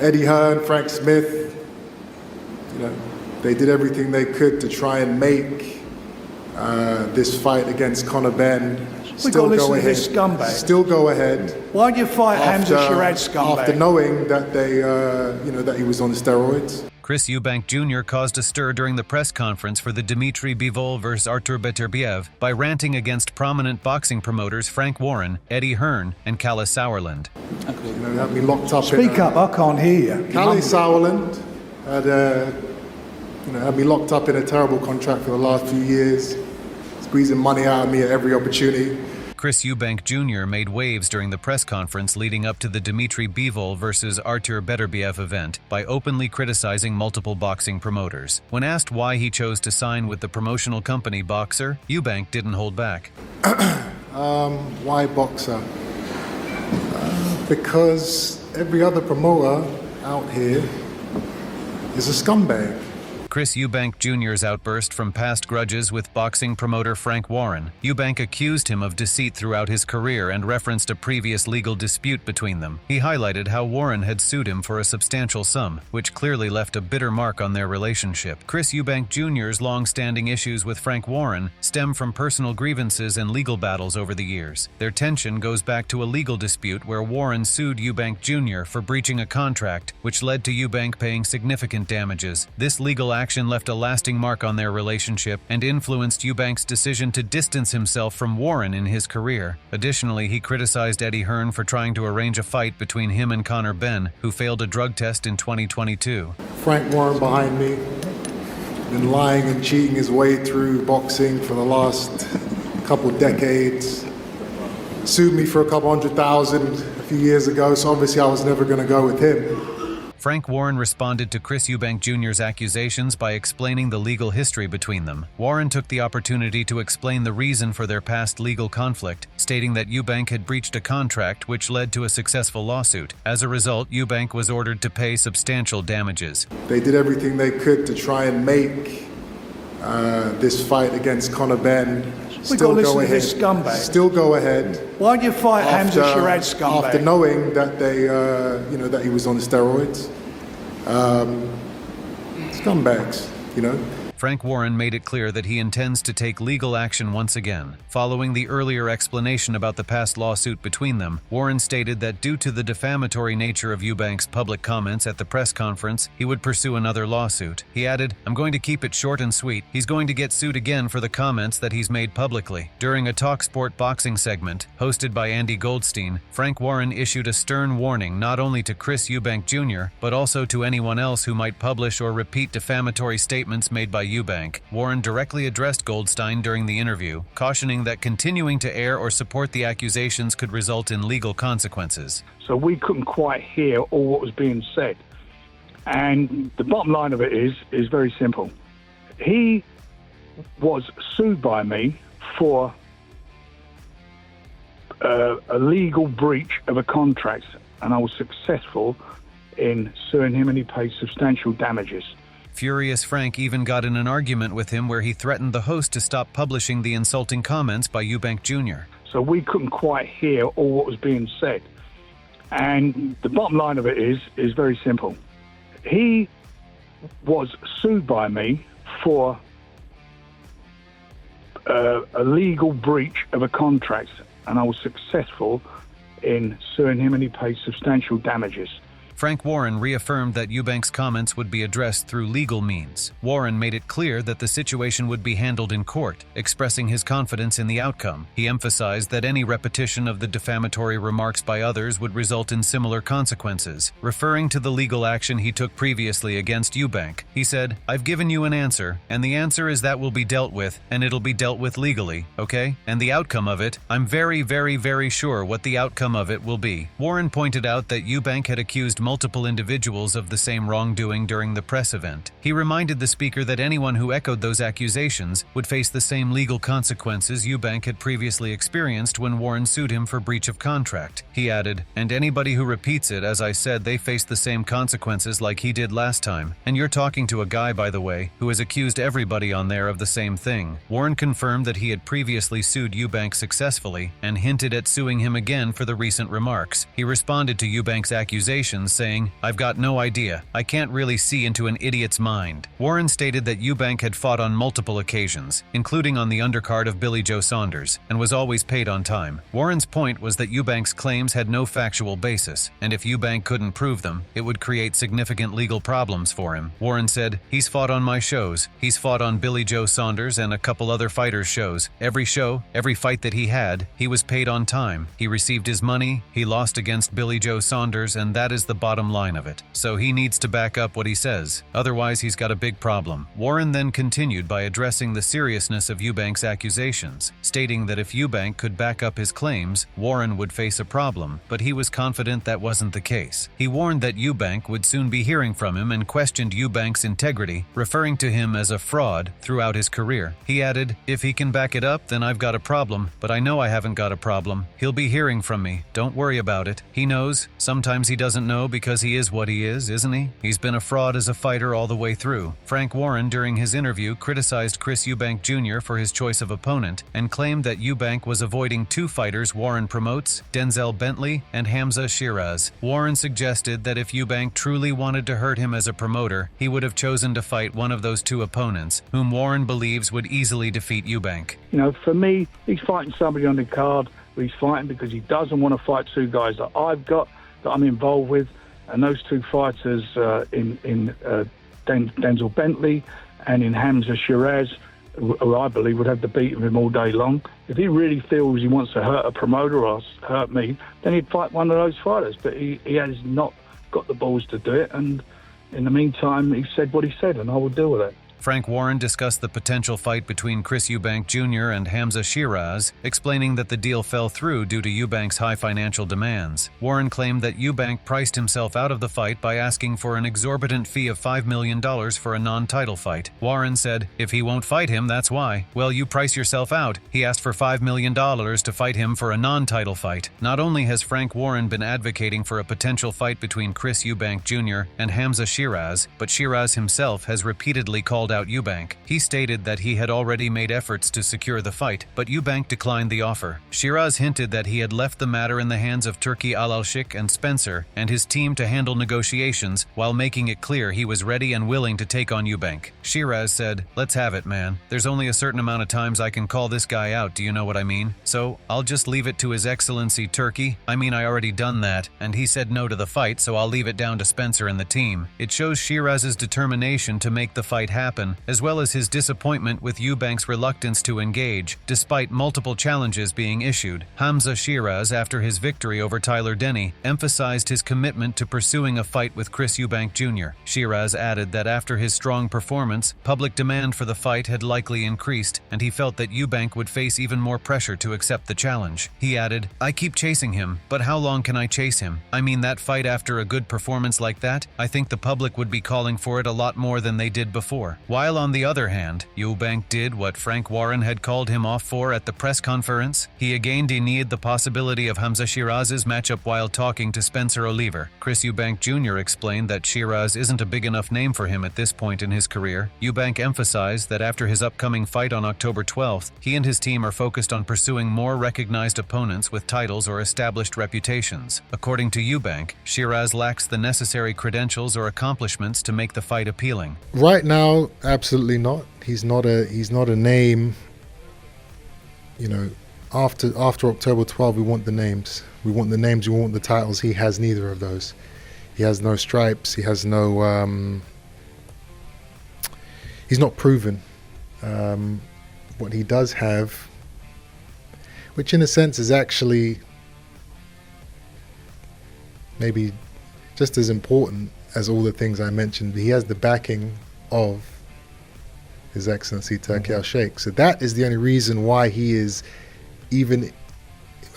Eddie Hearn, Frank Smith, they did everything they could to try and make this fight against Conor Benn still go ahead. This scumbag. Still go ahead. Why do you fight Hamza Sharad, scumbag? After knowing that they, that he was on steroids. Chris Eubank Jr. caused a stir during the press conference for the Dmitry Bivol vs. Artur Beterbiev by ranting against prominent boxing promoters Frank Warren, Eddie Hearn, and Kalle Sauerland. Had me locked up. Speak up, I can't hear you. Kalle Sauerland had me locked up in a terrible contract for the last few years, squeezing money out of me at every opportunity. Chris Eubank Jr. made waves during the press conference leading up to the Dmitry Bivol vs. Artur Beterbiev event by openly criticizing multiple boxing promoters. When asked why he chose to sign with the promotional company Boxer, Eubank didn't hold back. Why Boxer? Because every other promoter out here is a scumbag. Chris Eubank Jr.'s outburst from past grudges with boxing promoter Frank Warren. Eubank accused him of deceit throughout his career and referenced a previous legal dispute between them. He highlighted how Warren had sued him for a substantial sum, which clearly left a bitter mark on their relationship. Chris Eubank Jr.'s long-standing issues with Frank Warren stem from personal grievances and legal battles over the years. Their tension goes back to a legal dispute where Warren sued Eubank Jr. for breaching a contract, which led to Eubank paying significant damages. This legal action left a lasting mark on their relationship and influenced Eubank's decision to distance himself from Warren in his career. Additionally, he criticized Eddie Hearn for trying to arrange a fight between him and Conor Benn, who failed a drug test in 2022. Frank Warren behind me, been lying and cheating his way through boxing for the last couple decades. Sued me for a couple $100,000 a few years ago, so obviously I was never going to go with him. Frank Warren responded to Chris Eubank Jr.'s accusations by explaining the legal history between them. Warren took the opportunity to explain the reason for their past legal conflict, stating that Eubank had breached a contract which led to a successful lawsuit. As a result, Eubank was ordered to pay substantial damages. They did everything they could to try and make this fight against Conor Benn still go ahead. This scumbag. Still go ahead. Why do you fight Hamza Sharad, scumbag? After knowing that they, that he was on steroids. Scumbags, Frank Warren made it clear that he intends to take legal action once again. Following the earlier explanation about the past lawsuit between them, Warren stated that due to the defamatory nature of Eubank's public comments at the press conference, he would pursue another lawsuit. He added, "I'm going to keep it short and sweet. He's going to get sued again for the comments that he's made publicly." During a TalkSport boxing segment, hosted by Andy Goldstein, Frank Warren issued a stern warning not only to Chris Eubank Jr., but also to anyone else who might publish or repeat defamatory statements made by Eubank. Warren directly addressed Goldstein during the interview, cautioning that continuing to air or support the accusations could result in legal consequences. So we couldn't quite hear all what was being said. And the bottom line of it is very simple. He was sued by me for a legal breach of a contract, and I was successful in suing him, and he paid substantial damages. Furious Frank even got in an argument with him where he threatened the host to stop publishing the insulting comments by Eubank Jr. So we couldn't quite hear all what was being said. And the bottom line of it is very simple. He was sued by me for a legal breach of a contract, and I was successful in suing him, and he paid substantial damages. Frank Warren reaffirmed that Eubank's comments would be addressed through legal means. Warren made it clear that the situation would be handled in court, expressing his confidence in the outcome. He emphasized that any repetition of the defamatory remarks by others would result in similar consequences. Referring to the legal action he took previously against Eubank, he said, "I've given you an answer, and the answer is that will be dealt with, and it'll be dealt with legally, okay? And the outcome of it, I'm very, very, very sure what the outcome of it will be." Warren pointed out that Eubank had accused multiple individuals of the same wrongdoing during the press event. He reminded the speaker that anyone who echoed those accusations would face the same legal consequences Eubank had previously experienced when Warren sued him for breach of contract. He added, "And anybody who repeats it, as I said, they face the same consequences like he did last time. And you're talking to a guy, by the way, who has accused everybody on there of the same thing." Warren confirmed that he had previously sued Eubank successfully and hinted at suing him again for the recent remarks. He responded to Eubank's accusations, saying, "I've got no idea. I can't really see into an idiot's mind." Warren stated that Eubank had fought on multiple occasions, including on the undercard of Billy Joe Saunders, and was always paid on time. Warren's point was that Eubank's claims had no factual basis, and if Eubank couldn't prove them, it would create significant legal problems for him. Warren said, "He's fought on my shows. He's fought on Billy Joe Saunders and a couple other fighters' shows. Every show, every fight that he had, he was paid on time. He received his money, he lost against Billy Joe Saunders, and that is the bottom line of it. So he needs to back up what he says. Otherwise, he's got a big problem." Warren then continued by addressing the seriousness of Eubank's accusations, stating that if Eubank could back up his claims, Warren would face a problem, but he was confident that wasn't the case. He warned that Eubank would soon be hearing from him and questioned Eubank's integrity, referring to him as a fraud throughout his career. He added, "If he can back it up, then I've got a problem, but I know I haven't got a problem. He'll be hearing from me. Don't worry about it. He knows. Sometimes he doesn't know because he is what he is, isn't he? He's been a fraud as a fighter all the way through." Frank Warren, during his interview, criticized Chris Eubank Jr. for his choice of opponent and claimed that Eubank was avoiding two fighters Warren promotes, Denzel Bentley and Hamza Shiraz. Warren suggested that if Eubank truly wanted to hurt him as a promoter, he would have chosen to fight one of those two opponents, whom Warren believes would easily defeat Eubank. You know, for me, he's fighting somebody on the card. He's fighting because he doesn't want to fight two guys that I've got, that I'm involved with, and those two fighters in Denzel Bentley and in Hamza Shiraz, who I believe would have to beat him all day long. If he really feels he wants to hurt a promoter or hurt me, then he'd fight one of those fighters. But he has not got the balls to do it, and in the meantime, he said what he said, and I will deal with it. Frank Warren discussed the potential fight between Chris Eubank Jr. and Hamza Shiraz, explaining that the deal fell through due to Eubank's high financial demands. Warren claimed that Eubank priced himself out of the fight by asking for an exorbitant fee of $5 million for a non-title fight. Warren said, "If he won't fight him, that's why." Well, you price yourself out. He asked for $5 million to fight him for a non-title fight. Not only has Frank Warren been advocating for a potential fight between Chris Eubank Jr. and Hamza Shiraz, but Shiraz himself has repeatedly called out Eubank. He stated that he had already made efforts to secure the fight, but Eubank declined the offer. Shiraz hinted that he had left the matter in the hands of Turki Alalshik and Spencer and his team to handle negotiations, while making it clear he was ready and willing to take on Eubank. Shiraz said, "Let's have it, man. There's only a certain amount of times I can call this guy out, do you know what I mean? So, I'll just leave it to His Excellency Turki. I mean, I already done that, and he said no to the fight, so I'll leave it down to Spencer and the team." It shows Shiraz's determination to make the fight happen, as well as his disappointment with Eubank's reluctance to engage, despite multiple challenges being issued. Hamza Shiraz, after his victory over Tyler Denny, emphasized his commitment to pursuing a fight with Chris Eubank Jr. Shiraz added that after his strong performance, public demand for the fight had likely increased, and he felt that Eubank would face even more pressure to accept the challenge. He added, "I keep chasing him, but how long can I chase him? I mean, that fight after a good performance like that, I think the public would be calling for it a lot more than they did before." While on the other hand, Eubank did what Frank Warren had called him off for at the press conference. He again denied the possibility of Hamza Shiraz's matchup while talking to Spencer Oliver. Chris Eubank Jr. explained that Shiraz isn't a big enough name for him at this point in his career. Eubank emphasized that after his upcoming fight on October 12th, he and his team are focused on pursuing more recognized opponents with titles or established reputations. According to Eubank, Shiraz lacks the necessary credentials or accomplishments to make the fight appealing. Right now, absolutely not. He's not a name. You know, after October 12th, we want the names. We want the names. We want the titles. He has neither of those. He has no stripes. He has no. He's not proven. What he does have, which in a sense is actually maybe just as important as all the things I mentioned, he has the backing of His Excellency Turki Al-Sheikh. So that is the only reason why he is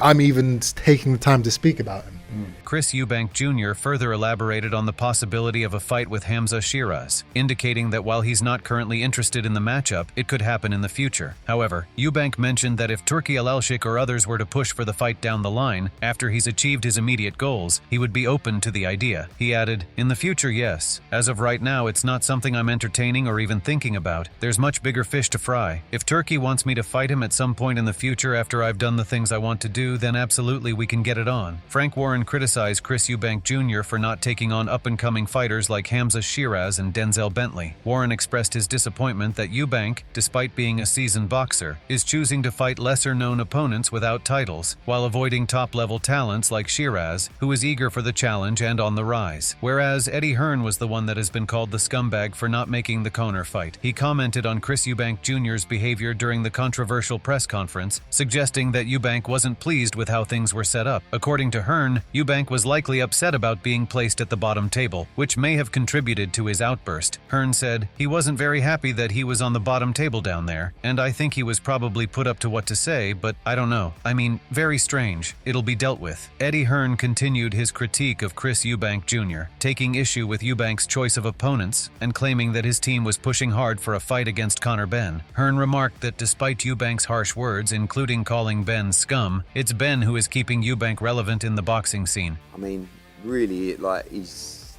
I'm even taking the time to speak about him. Chris Eubank Jr. further elaborated on the possibility of a fight with Hamza Shiraz, indicating that while he's not currently interested in the matchup, it could happen in the future. However, Eubank mentioned that if Turki Alalshik or others were to push for the fight down the line, after he's achieved his immediate goals, he would be open to the idea. He added, "In the future, yes. As of right now, it's not something I'm entertaining or even thinking about. There's much bigger fish to fry. If Turki wants me to fight him at some point in the future after I've done the things I want to do, then absolutely we can get it on." Frank Warren Warren criticized Chris Eubank Jr. for not taking on up-and-coming fighters like Hamza Shiraz and Denzel Bentley. Warren expressed his disappointment that Eubank, despite being a seasoned boxer, is choosing to fight lesser-known opponents without titles, while avoiding top-level talents like Shiraz, who is eager for the challenge and on the rise. Whereas Eddie Hearn was the one that has been called the scumbag for not making the Conor fight. He commented on Chris Eubank Jr.'s behavior during the controversial press conference, suggesting that Eubank wasn't pleased with how things were set up. According to Hearn, Eubank was likely upset about being placed at the bottom table, which may have contributed to his outburst. Hearn said, "He wasn't very happy that he was on the bottom table down there, and I think he was probably put up to what to say, but I don't know. I mean, very strange. It'll be dealt with." Eddie Hearn continued his critique of Chris Eubank Jr., taking issue with Eubank's choice of opponents and claiming that his team was pushing hard for a fight against Conor Benn. Hearn remarked that despite Eubank's harsh words, including calling Ben scum, it's Ben who is keeping Eubank relevant in the boxing scene. I mean, really, like, he's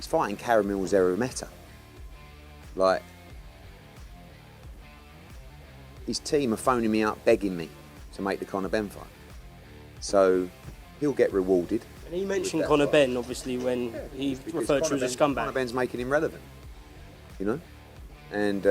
fighting Caramel Zerameta. Like, his team are phoning me up, begging me to make the Conor Benn fight. So he'll get rewarded. And he mentioned Conor Benn, obviously, when he referred to him as a scumbag. Conor Benn's making him relevant, you know? And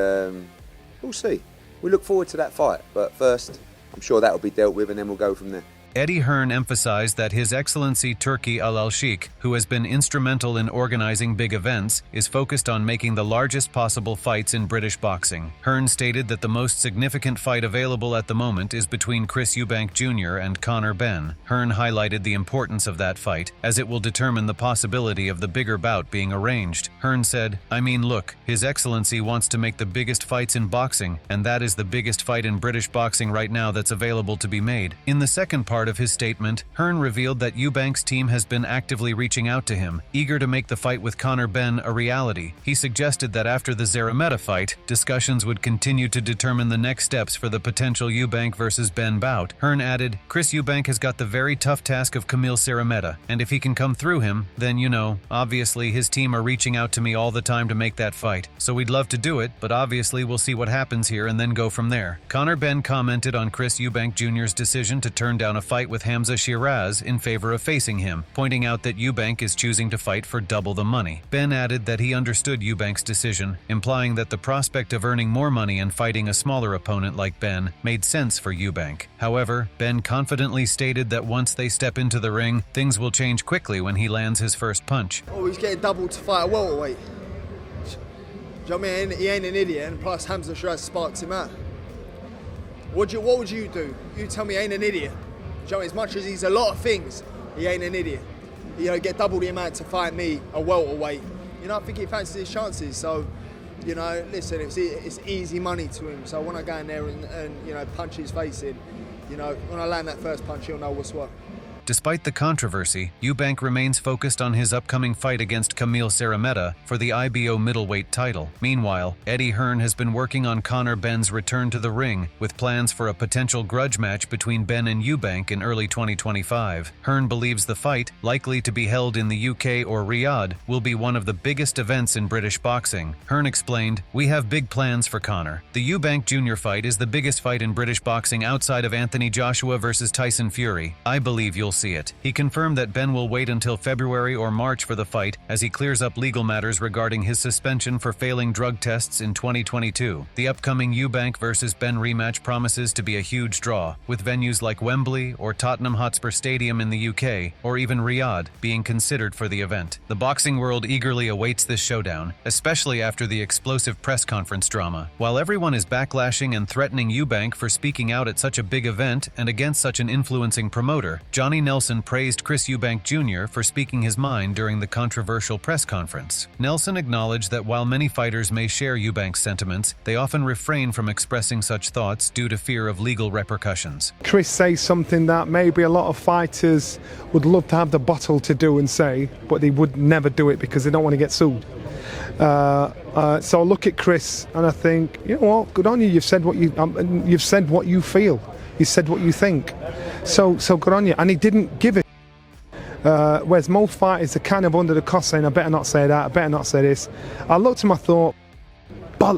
we'll see. We look forward to that fight, but first, I'm sure that'll be dealt with and then we'll go from there. Eddie Hearn emphasized that His Excellency Turki Al-Sheikh, who has been instrumental in organizing big events, is focused on making the largest possible fights in British boxing. Hearn stated that the most significant fight available at the moment is between Chris Eubank Jr. and Conor Benn. Hearn highlighted the importance of that fight, as it will determine the possibility of the bigger bout being arranged. Hearn said, "I mean, look, His Excellency wants to make the biggest fights in boxing, and that is the biggest fight in British boxing right now that's available to be made." In the second part of his statement, Hearn revealed that Eubank's team has been actively reaching out to him, eager to make the fight with Conor Benn a reality. He suggested that after the Zerameta fight, discussions would continue to determine the next steps for the potential Eubank versus Benn bout. Hearn added, "Chris Eubank has got the very tough task of Kamil Zerameta, and if he can come through him, then, you know, obviously his team are reaching out to me all the time to make that fight. So we'd love to do it, but obviously we'll see what happens here and then go from there." Conor Benn commented on Chris Eubank Jr.'s decision to turn down a fight with Hamza Shiraz in favor of facing him, pointing out that Eubank is choosing to fight for double the money. Benn added that he understood Eubank's decision, implying that the prospect of earning more money and fighting a smaller opponent like Benn made sense for Eubank. However, Benn confidently stated that once they step into the ring, things will change quickly when he lands his first punch. Oh, he's getting doubled to fight a welterweight. Do you know what I mean? He ain't an idiot, and plus Hamza Shiraz sparks him out. What would you do? You tell me he ain't an idiot. Do you know, as much as he's a lot of things, he ain't an idiot. You know, get double the amount to fight me, a welterweight. You know, I think he fancies his chances. So, you know, listen, it's easy money to him. So when I go in there and you know, punch his face in, you know, when I land that first punch, he'll know what's what. Despite the controversy, Eubank remains focused on his upcoming fight against Kamil Zerameta for the IBO middleweight title. Meanwhile, Eddie Hearn has been working on Conor Benn's return to the ring, with plans for a potential grudge match between Benn and Eubank in early 2025. Hearn believes the fight, likely to be held in the UK or Riyadh, will be one of the biggest events in British boxing. Hearn explained, "We have big plans for Conor. The Eubank Jr. fight is the biggest fight in British boxing outside of Anthony Joshua versus Tyson Fury. I believe you'll see it." He confirmed that Benn will wait until February or March for the fight as he clears up legal matters regarding his suspension for failing drug tests in 2022. The upcoming Eubank versus Benn rematch promises to be a huge draw, with venues like Wembley or Tottenham Hotspur Stadium in the UK, or even Riyadh, being considered for the event. The boxing world eagerly awaits this showdown, especially after the explosive press conference drama. While everyone is backlashing and threatening Eubank for speaking out at such a big event and against such an influencing promoter, Johnny Nelson praised Chris Eubank Jr. for speaking his mind during the controversial press conference. Nelson acknowledged that while many fighters may share Eubank's sentiments, they often refrain from expressing such thoughts due to fear of legal repercussions. Chris says something that maybe a lot of fighters would love to have the bottle to do and say, but they would never do it because they don't want to get sued. So I look at Chris and I think, you know what, good on you. You've said what you feel. You said what you think. So good on you. And he didn't give it. Whereas most fighters are kind of under the cost saying, I better not say that, I better not say this. I looked at him, I thought,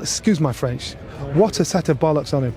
excuse my French, what a set of bollocks on him.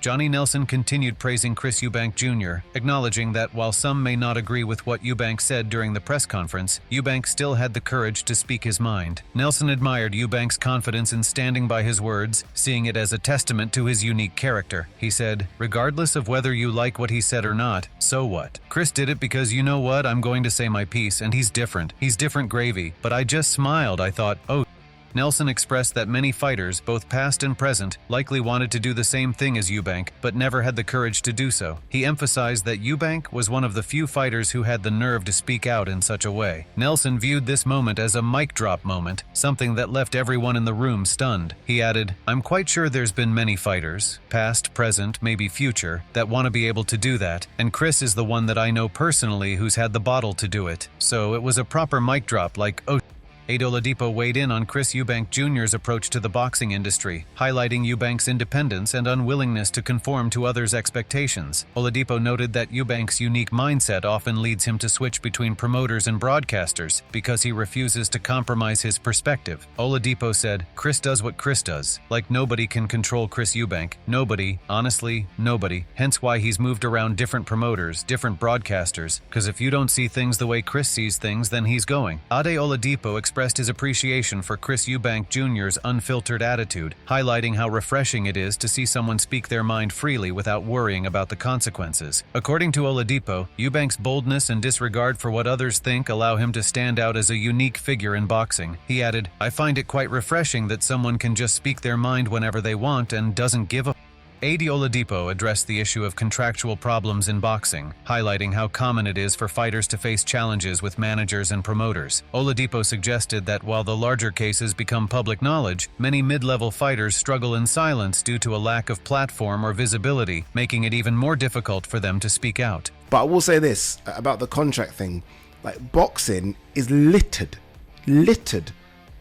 Johnny Nelson continued praising Chris Eubank Jr., acknowledging that while some may not agree with what Eubank said during the press conference, Eubank still had the courage to speak his mind. Nelson admired Eubank's confidence in standing by his words, seeing it as a testament to his unique character. He said, "Regardless of whether you like what he said or not, so what? Chris did it because you know what, I'm going to say my piece, and he's different. He's different gravy. But I just smiled. I thought, oh." Nelson expressed that many fighters, both past and present, likely wanted to do the same thing as Eubank, but never had the courage to do so. He emphasized that Eubank was one of the few fighters who had the nerve to speak out in such a way. Nelson viewed this moment as a mic drop moment, something that left everyone in the room stunned. He added, "I'm quite sure there's been many fighters, past, present, maybe future, that want to be able to do that, and Chris is the one that I know personally who's had the bottle to do it. So it was a proper mic drop, like, oh." Ade Oladipo weighed in on Chris Eubank Jr.'s approach to the boxing industry, highlighting Eubank's independence and unwillingness to conform to others' expectations. Oladipo noted that Eubank's unique mindset often leads him to switch between promoters and broadcasters because he refuses to compromise his perspective. Oladipo said, "Chris does what Chris does. Like nobody can control Chris Eubank. Nobody, honestly, nobody. Hence why he's moved around different promoters, different broadcasters, because if you don't see things the way Chris sees things, then he's going." Ade Oladipo expressed his appreciation for Chris Eubank Jr.'s unfiltered attitude, highlighting how refreshing it is to see someone speak their mind freely without worrying about the consequences. According to Oladipo, Eubank's boldness and disregard for what others think allow him to stand out as a unique figure in boxing. He added, "I find it quite refreshing that someone can just speak their mind whenever they want and doesn't give a." Ade Oladipo addressed the issue of contractual problems in boxing, highlighting how common it is for fighters to face challenges with managers and promoters. Oladipo suggested that while the larger cases become public knowledge, many mid-level fighters struggle in silence due to a lack of platform or visibility, making it even more difficult for them to speak out. But I will say this about the contract thing. Like, boxing is littered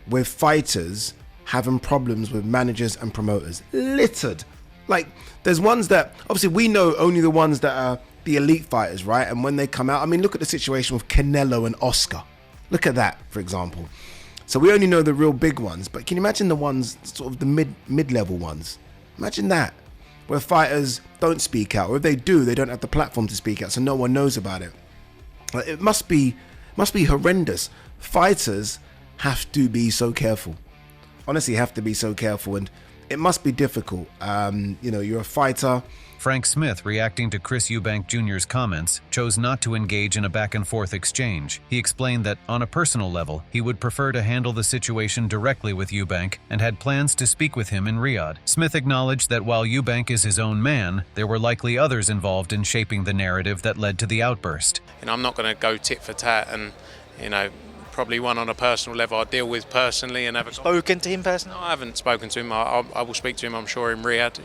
with fighters having problems with managers and promoters. Littered. Like, there's ones that, obviously we know only the ones that are the elite fighters, right? And when they come out, I mean, look at the situation with Canelo and Oscar. Look at that, for example. So we only know the real big ones, but can you imagine the ones, sort of the mid-level ones? Imagine that, where fighters don't speak out, or if they do, they don't have the platform to speak out, so no one knows about it. Like, it must be horrendous. Fighters have to be so careful. Honestly, have to be so careful, and it must be difficult. You're a fighter. Frank Smith, reacting to Chris Eubank Jr.'s comments, chose not to engage in a back-and-forth exchange. He explained that, on a personal level, he would prefer to handle the situation directly with Eubank and had plans to speak with him in Riyadh. Smith acknowledged that while Eubank is his own man, there were likely others involved in shaping the narrative that led to the outburst. I'm not going to go tit for tat and, probably one on a personal level I deal with personally and have spoken to him personally. No, I haven't spoken to him. I will speak to him, I'm sure, in Riyadh.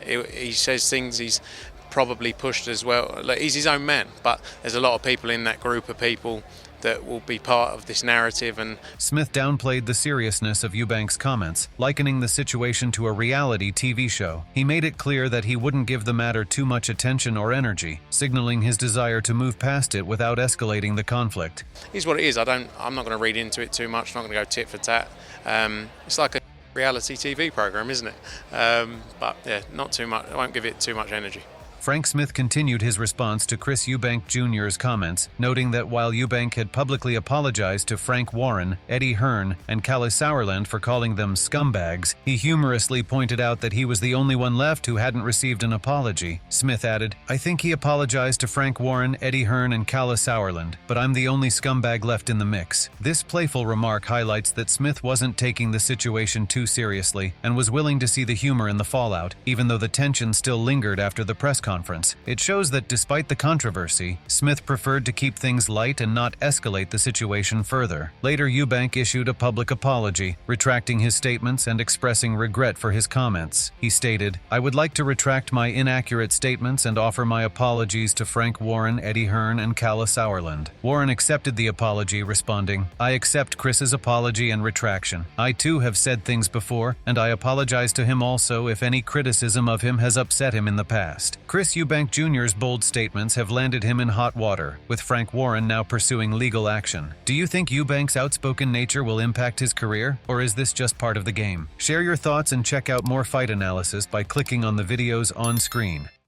He says things he's probably pushed as well. Like, he's his own man, but there's a lot of people in that group of people that will be part of this narrative. And Smith downplayed the seriousness of Eubank's comments, likening the situation to a reality TV show. He made it clear that he wouldn't give the matter too much attention or energy, signaling his desire to move past it without escalating the conflict. It's what it is. I'm not going to read into it too much. I'm not going to go tit for tat. It's like a reality TV program, isn't it? But yeah, not too much. I won't give it too much energy. Frank Smith continued his response to Chris Eubank Jr.'s comments, noting that while Eubank had publicly apologized to Frank Warren, Eddie Hearn, and Kalle Sauerland for calling them scumbags, he humorously pointed out that he was the only one left who hadn't received an apology. Smith added, "I think he apologized to Frank Warren, Eddie Hearn, and Kalle Sauerland, but I'm the only scumbag left in the mix." This playful remark highlights that Smith wasn't taking the situation too seriously and was willing to see the humor in the fallout, even though the tension still lingered after the press conference. It shows that despite the controversy, Smith preferred to keep things light and not escalate the situation further. Later, Eubank issued a public apology, retracting his statements and expressing regret for his comments. He stated, "I would like to retract my inaccurate statements and offer my apologies to Frank Warren, Eddie Hearn, and Kalle Sauerland." Warren accepted the apology, responding, "I accept Chris's apology and retraction. I too have said things before, and I apologize to him also if any criticism of him has upset him in the past." Chris Chris Eubank Jr.'s bold statements have landed him in hot water, with Frank Warren now pursuing legal action. Do you think Eubank's outspoken nature will impact his career, or is this just part of the game? Share your thoughts and check out more fight analysis by clicking on the videos on screen.